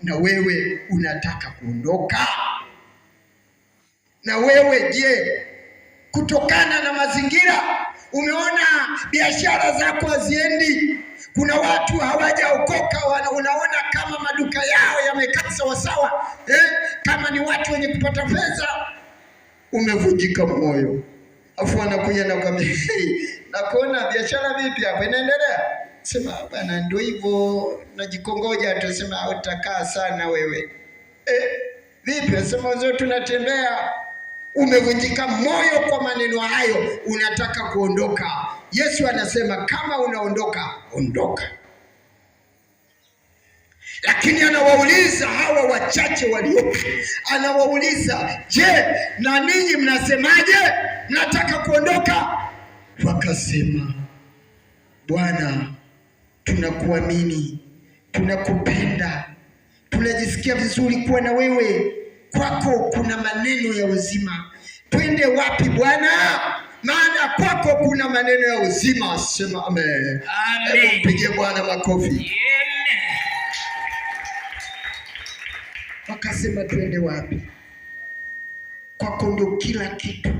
na wewe unataka kuondoka? Na wewe je, kutokana na mazingira umeona biashara zako haziendi, kuna watu hawajaokoka, unaona kama maduka yao yamekaa sawa sawa, kama ni watu wenye kupata pesa, umevunjika moyo. Afu anakuja na kwambia, nakuona biashara vipi hapa inaendelea? Sema bwana ndio hivyo najikongoja, atasema utakaa sana wewe. Vipi? Sema zote tunatembea. Umevunjika moyo kwa maneno hayo, unataka kuondoka. Yesu anasema kama unaondoka, ondoka. Lakini anawauliza hawa wachache waliopo, anawauliza, je, na ninyi mnasemaje? Mnataka kuondoka? Wakasema, Bwana, tunakuamini, tunakupenda, tunajisikia vizuri kuwa na wewe, kwako kuna maneno ya uzima. Twende wapi Bwana? Maana kwako kuna maneno ya uzima. Sema amen. Amen. Mpigie Bwana makofi. Amen. Wakasema twende wapi? Kwako ndio kila kitu.